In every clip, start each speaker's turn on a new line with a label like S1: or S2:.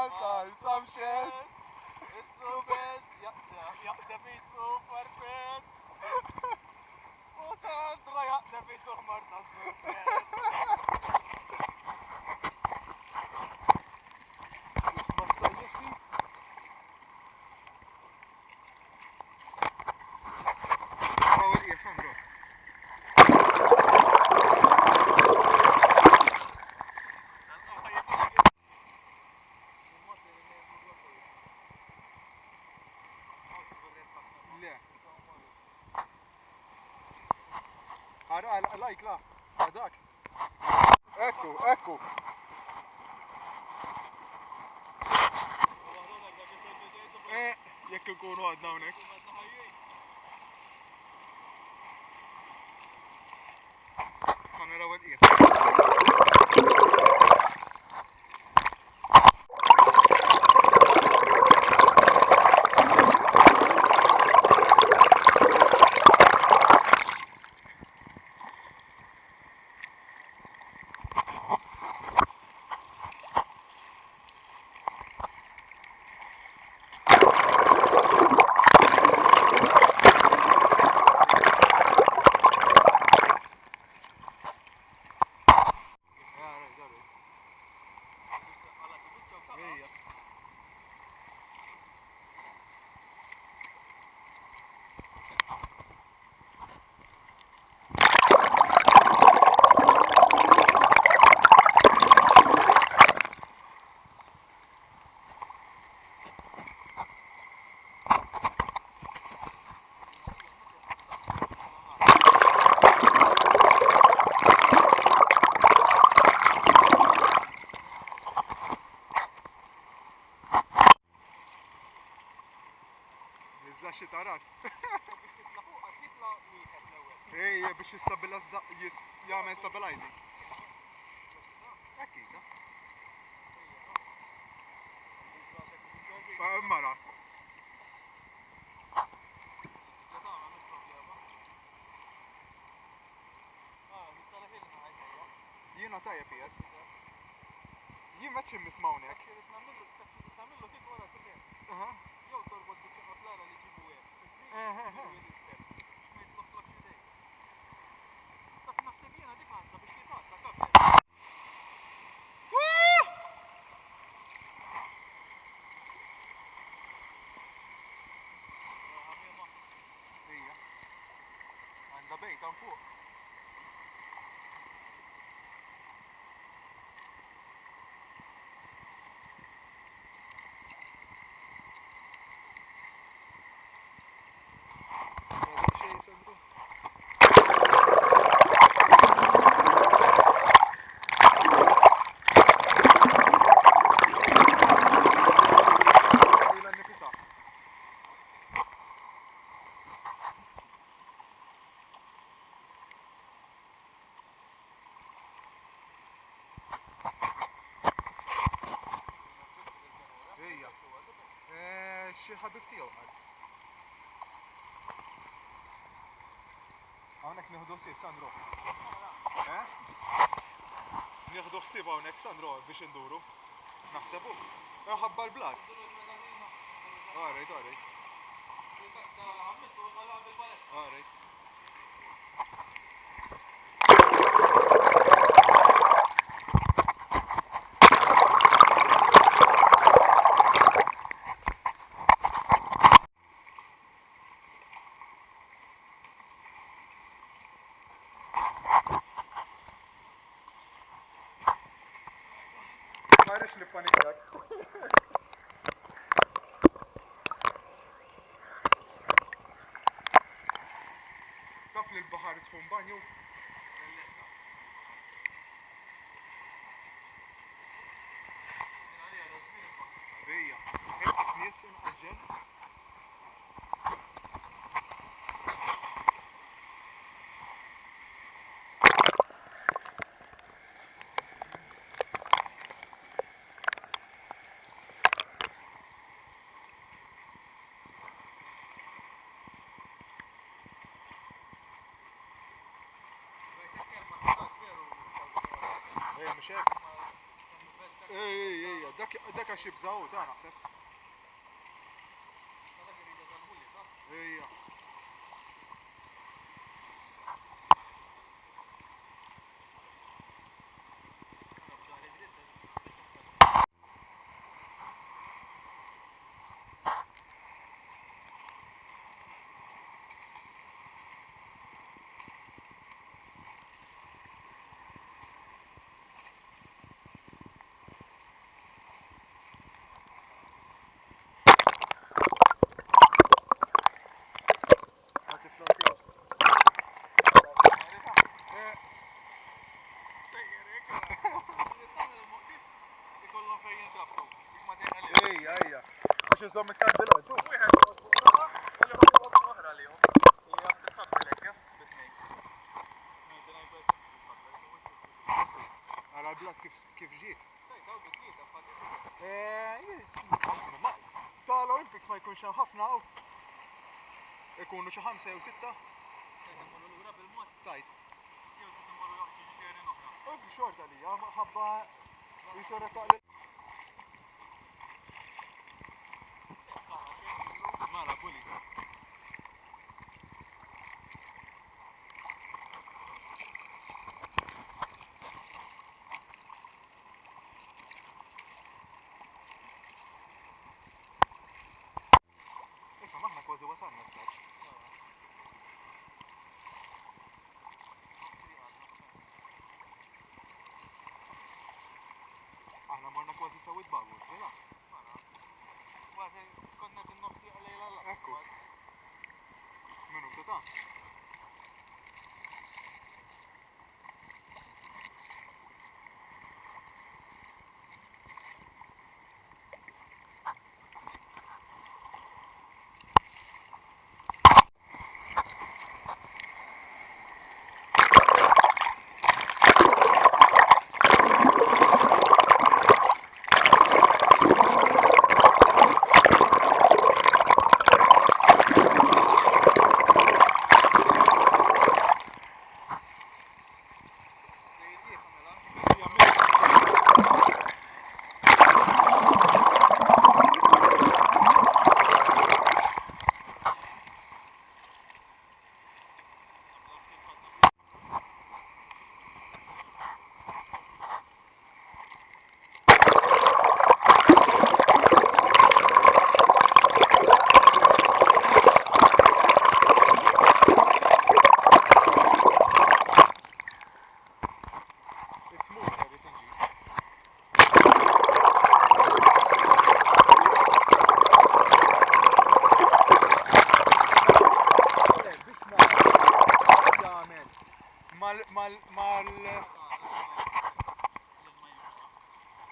S1: Some shit.
S2: It's so bad. Ja, det blir så perfekt. Och sen drar jag, det blir så mörkt och så fett.
S1: اسمها السيحي. حاول يا ساندرو. لا لايك لا هذاك اكو jekk ikunu għadna hawnhekk. Ma naraw il-qiegħ. نزلها شي طراس. ايه باش يستابلايز يعمل ستابلايزنج. اكيد صح. مرة. jiena tajjeb qiegħed. Jien ma txim nismawnek. Jew torbot biċċaqat l-ara li ġibu hekk. Ma jisloħlok idej. Taf naħseb jiena dik għandha biex jitgħadda kabel. Hija. Għandha bejt hawn fuq. xi ħabib tiegħu qal. Hawnhekk nieħdu ħsieb Sandro. Nieħdu ħsieb hawnhekk Sandro biex induru. Naħsebu. Ħabba l-blat. Alright. Alright. Irish nippanikjak. Taf li l-baħar isfun banju? Ejja, hekk snies inqaġġel. مش هيك Ej, dak għax jibżaw ta' naħseb. Ejja. Ejja. Għax iżomm it-kandilot. Għala l-blazz kif ġiet? Tal-Olympics ma jkunx hemm ħafna ikunu xi 5 jew 6. Tajt. Xorta li ħabba jisora taqli. Mara puli. Maħna kważi wasalna s-saġġ. Aħna morna kważi sawit bagus, veda? Kważi konna tin-nofsi għalejla l-laqqa. Ekku. Minuta ta'.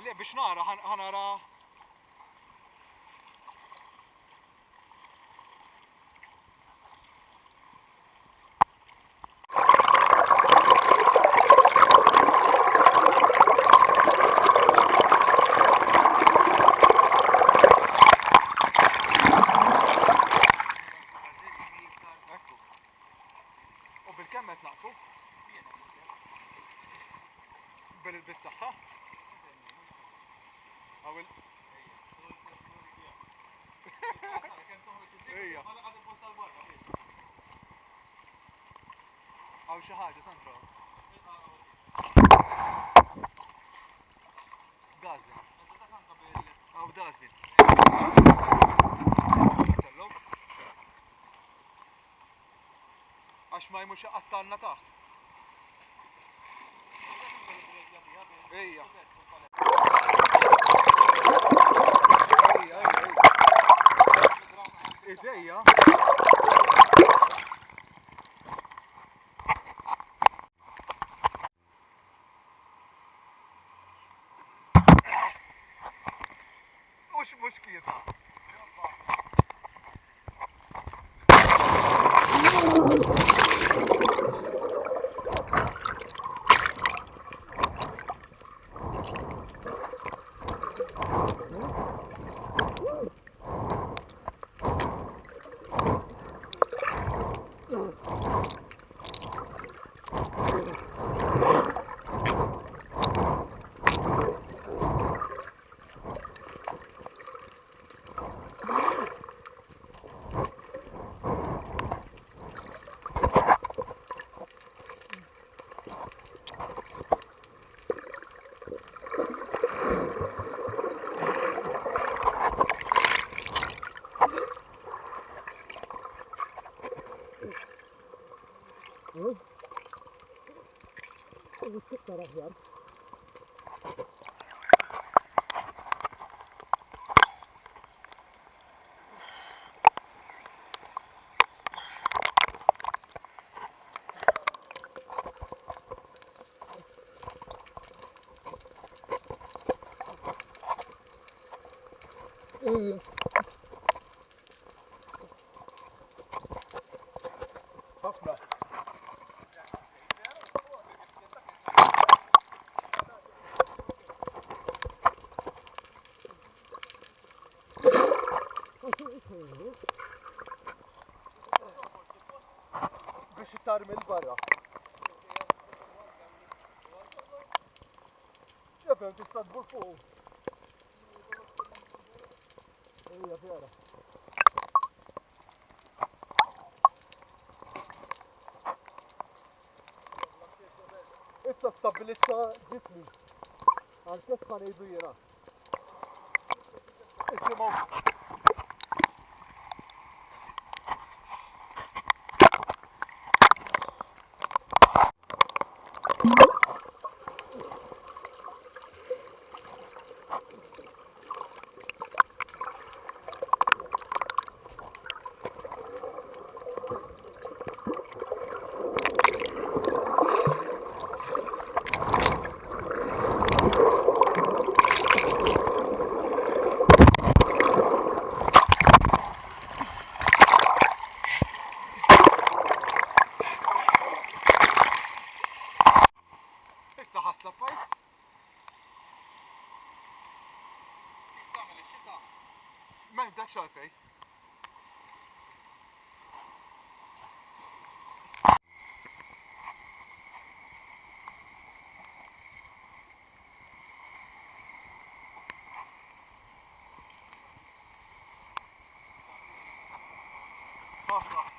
S1: Le biex nara ħanara. U bil-kemm qed naqfu? Bis-saħħa? Għawil. Għaw xi ħaġa Sandro. Dazbin. Għaw dazbin. Għax ma jmux jaqattalna taħt. Ejja. Idejja. Mux kiesa.
S3: iktar aħjar.
S1: ħafna. Biex tarmi l-barra. Jafem tista' tbur fuq. Ija fjara. Issa stabilizza ġismi. Għal kesfa nejdu jena. Issimaw. Issa ħasla pajp.
S2: Tagħmel ix-xita.
S1: M'hemm dak xalfej. ħafna.